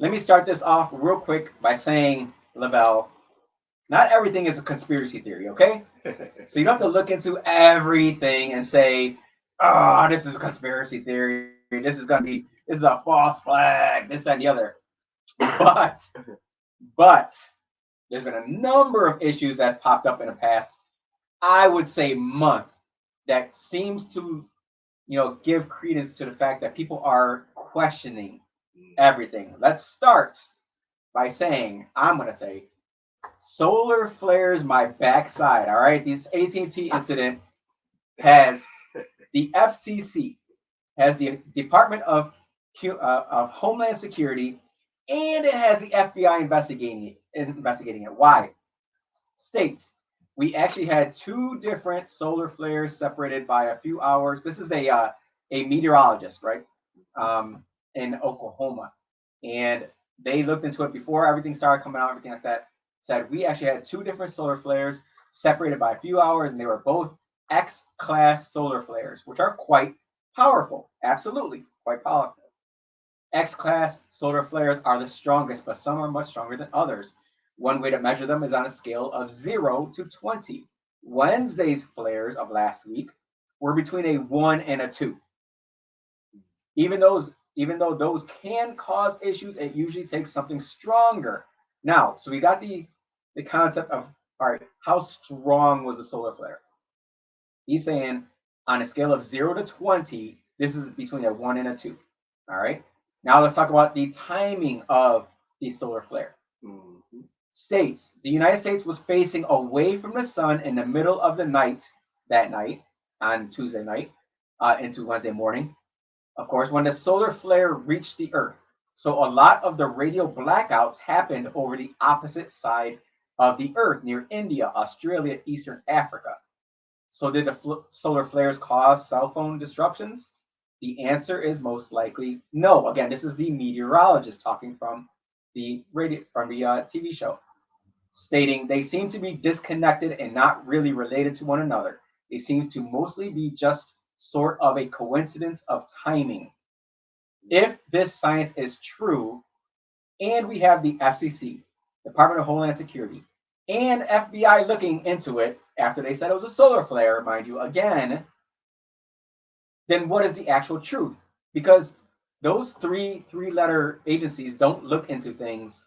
let me start this off real quick by saying, Lavelle, not everything is a conspiracy theory, okay? So you don't have to look into everything and say, oh, this is a conspiracy theory. This is a false flag, this and the other. But, but there's been a number of issues that's popped up in the past, I would say, month that seems to, give credence to the fact that people are questioning everything. Let's start by saying, I'm going to say, solar flares my backside. All right, this AT&T incident has the FCC, has the Department of Homeland Security, and it has the FBI investigating it. Why? States. We actually had two different solar flares separated by a few hours. This is a meteorologist, right, in Oklahoma, and they looked into it before everything started coming out, everything like that. Said we actually had two different solar flares separated by a few hours, and they were both X-class solar flares, which are quite powerful. Absolutely, quite powerful. X-class solar flares are the strongest, but some are much stronger than others. One way to measure them is on a scale of 0 to 20. Wednesday's flares of last week were between a 1 and a 2. Even though those can cause issues, it usually takes something stronger. Now, so we got the concept of, all right, how strong was the solar flare? He's saying on a scale of 0 to 20, this is between a 1 and a 2. All right. Now let's talk about the timing of the solar flare. Mm-hmm. States, the United States was facing away from the sun in the middle of the night, that night, on Tuesday night, into Wednesday morning, of course, when the solar flare reached the Earth. So a lot of the radio blackouts happened over the opposite side of the Earth, near India, Australia, Eastern Africa. So did the solar flares cause cell phone disruptions? The answer is most likely no. Again, this is the meteorologist talking from the TV show, stating they seem to be disconnected and not really related to one another. It seems to mostly be just sort of a coincidence of timing. If this science is true, and we have the FCC, Department of Homeland Security, and FBI looking into it after they said it was a solar flare, mind you, again, then what is the actual truth? Because those three-letter agencies don't look into things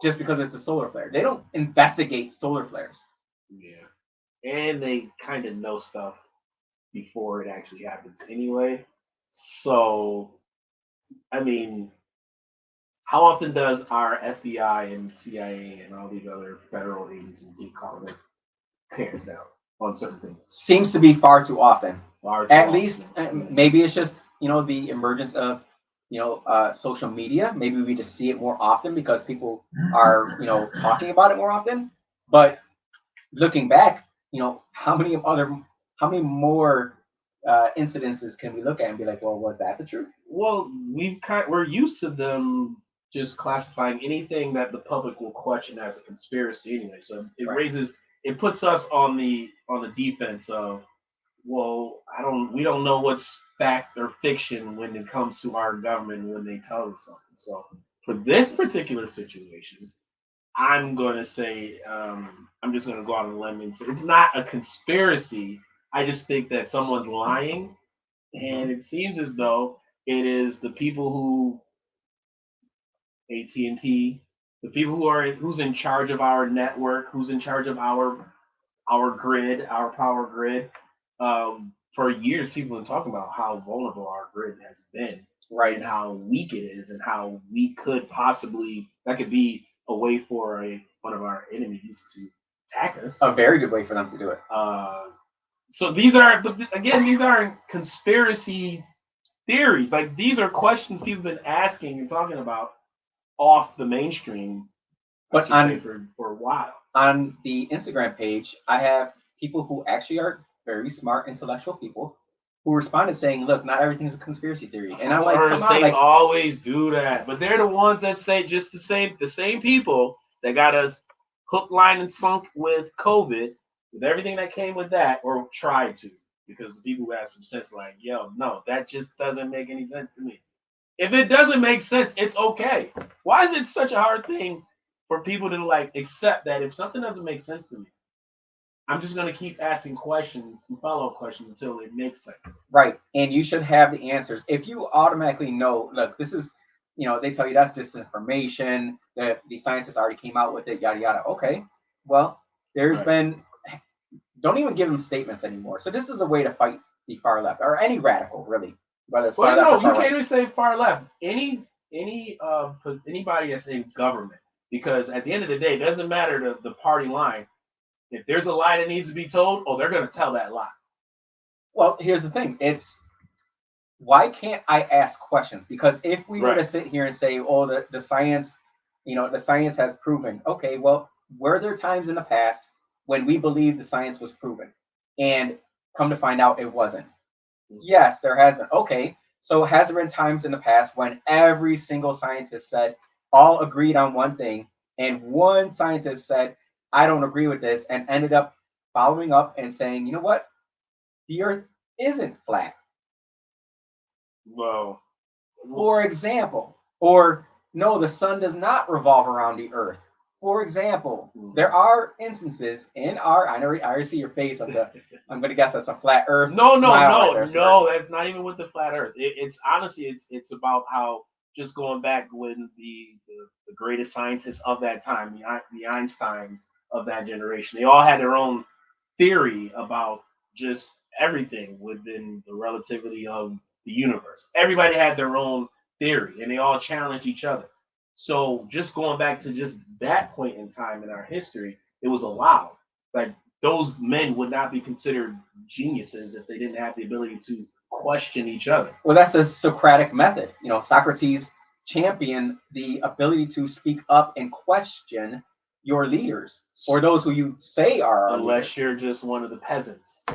just because it's a solar flare. They don't investigate solar flares. Yeah. And they kind of know stuff before it actually happens anyway. So, I mean, how often does our FBI and CIA and all these other federal agencies get caught with pants down on certain things? Seems to be far too often. Far too At often. least, maybe it's just, the emergence of, social media. Maybe we just see it more often because people are, talking about it more often. But looking back, how many more incidences can we look at and be like, well, was that the truth? Well, we're used to them just classifying anything that the public will question as a conspiracy anyway. So it puts us on the defense of, well, we don't know what's fact or fiction when it comes to our government when they tell us something. So for this particular situation, I'm going to say, I'm just going to go out on a limb and say it's not a conspiracy. I just think that someone's lying, and it seems as though it is the people who AT&T, the people who's in charge of our network, who's in charge of our grid, our power grid. For years, people have been talking about how vulnerable our grid has been, right, and how weak it is, and how we could possibly that could be a way for one of our enemies to attack us. A very good way for them to do it. So these aren't conspiracy theories. Like, these are questions people have been asking and talking about off the mainstream, but for a while. On the Instagram page, I have people who actually are very smart, intellectual people who responded saying, "Look, not everything's a conspiracy theory." And I'm like, "Come on!" They always do that, but they're the ones that say just the same people that got us hook, line, and sunk with COVID, with everything that came with that, or tried to, because the people who had some sense, like, yo, no, that just doesn't make any sense to me. If it doesn't make sense, it's okay. Why is it such a hard thing for people to like accept that if something doesn't make sense to me, I'm just gonna keep asking questions and follow-up questions until it makes sense. Right. And you should have the answers. If you automatically know, look, this is, they tell you that's disinformation, that the scientists already came out with it, yada yada. Okay. Well, there's been, don't even give them statements anymore. So this is a way to fight the far left or any radical, really. Whether it's far left or far you can't right. even say far left. Anybody that's in government, because at the end of the day, it doesn't matter the party line. If there's a lie that needs to be told, they're going to tell that lie. Well, here's the thing. It's why can't I ask questions? Because if we were to sit here and say, the science, the science has proven, okay, well, were there times in the past when we believed the science was proven and come to find out it wasn't? Yes, there has been. Okay, so has there been times in the past when every single scientist said, all agreed on one thing, and one scientist said, I don't agree with this, and ended up following up and saying, you know what? The earth isn't flat. Well, for example, or no, the sun does not revolve around the earth. For example, there are instances in our, I already see your face of the, I'm going to guess that's a flat earth. No, that's not even with the flat earth. It's honestly, it's about how, just going back when the greatest scientists of that time, the Einsteins of that generation, they all had their own theory about just everything within the relativity of the universe. Everybody had their own theory, and they all challenged each other. So just going back to just that point in time in our history, it was allowed. Like, those men would not be considered geniuses if they didn't have the ability to question each other. Well, that's the Socratic method. Socrates championed the ability to speak up and question your leaders or those who you say are unless you're just one of the peasants.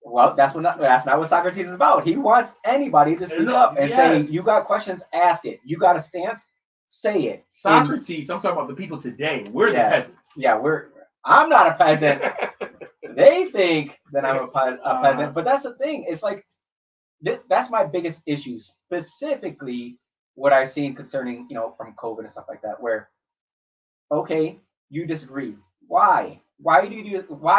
Well, that's not what Socrates is about. He wants anybody to speak up and say, you got questions, ask it. You got a stance, say it. Socrates, I'm talking about the people today. We're the peasants. Yeah, I'm not a peasant. They think that I'm a peasant, but that's the thing. It's like, that's my biggest issue, specifically what I've seen concerning, from COVID and stuff like that, where, okay, you disagree. Why? Why,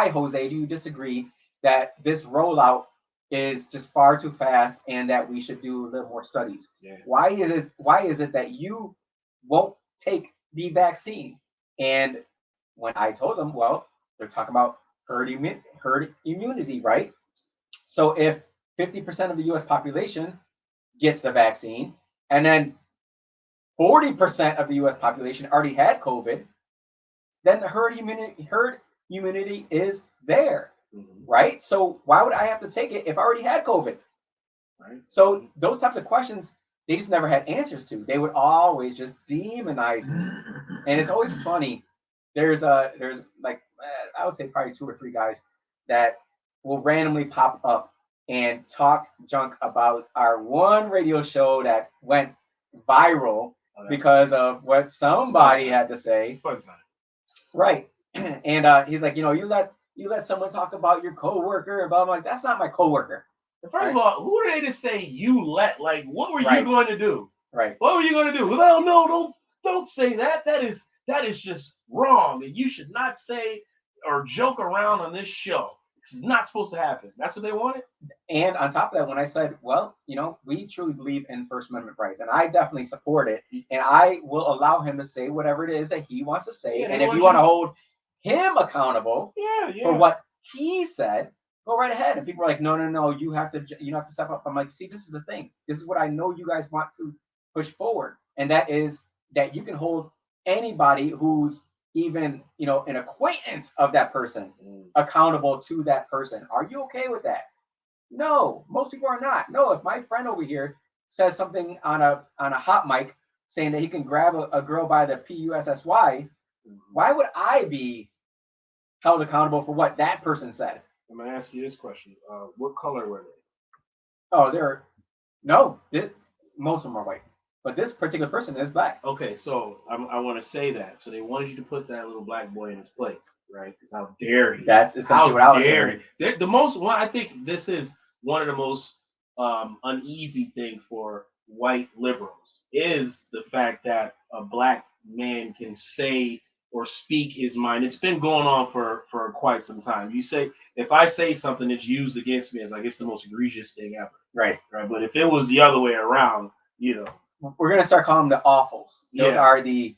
Jose, do you disagree that this rollout is just far too fast and that we should do a little more studies? Yeah. Why is it that you won't take the vaccine? And when I told them, well, they're talking about herd immunity, right? So if 50% of the U.S. population gets the vaccine, and then 40% of the U.S. population already had COVID, then the herd immunity is there, right? So why would I have to take it if I already had COVID? Right. So those types of questions, they just never had answers to. They would always just demonize me, and it's always funny. There's like, I would say probably 2 or 3 guys that will randomly pop up and talk junk about our one radio show that went viral because of what somebody had to say. Right. And he's like, you let someone talk about your coworker, and blah, blah. I'm like, that's not my coworker. First of all, who are they to say you let? Like, what were you going to do? Right. What were you going to do? Well, no, don't say that. That is just wrong, and you should not say or joke around on this show. This is not supposed to happen. That's what they wanted. And on top of that, when I said, well, we truly believe in First Amendment rights, and I definitely support it, and I will allow him to say whatever it is that he wants to say. And if you want to hold him accountable for what he said, go right ahead. And people are like, no, you have to step up. I'm like, see, this is the thing. This is what I know you guys want to push forward, and that is that you can hold anybody who's even an acquaintance of that person accountable to that person. Are you okay with that? No, most people are not. No, if my friend over here says something on a hot mic saying that he can grab a girl by the PUSSY, why would I be held accountable for what that person said? I'm gonna ask you this question: what color were they? Oh, most of them are white, but this particular person is black. Okay, so I want to say that. So they wanted you to put that little black boy in his place, right? Because how dare he? That's essentially what I was saying. The most one, I think this is one of the most uneasy thing for white liberals is the fact that a black man can say or speak his mind. It's been going on for quite some time. You say, if I say something that's used against me, it's like it's the most egregious thing ever. Right. Right. But if it was the other way around, you know, we're gonna start calling them the awfuls. Those Yeah. are the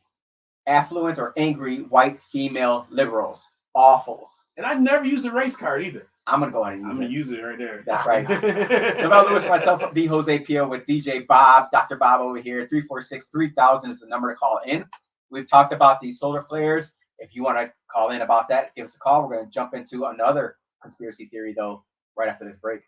affluent or angry white female liberals. Awfuls. And I never used a race card either. I'm gonna go ahead and I'm use gonna it. use it right there. That's right. Lavelle Lewis, myself, the Jose Pio with DJ Bob, Dr. Bob over here. 346-3000 is the number to call in. We've talked about these solar flares. If you want to call in about that, give us a call. We're going to jump into another conspiracy theory, though, right after this break.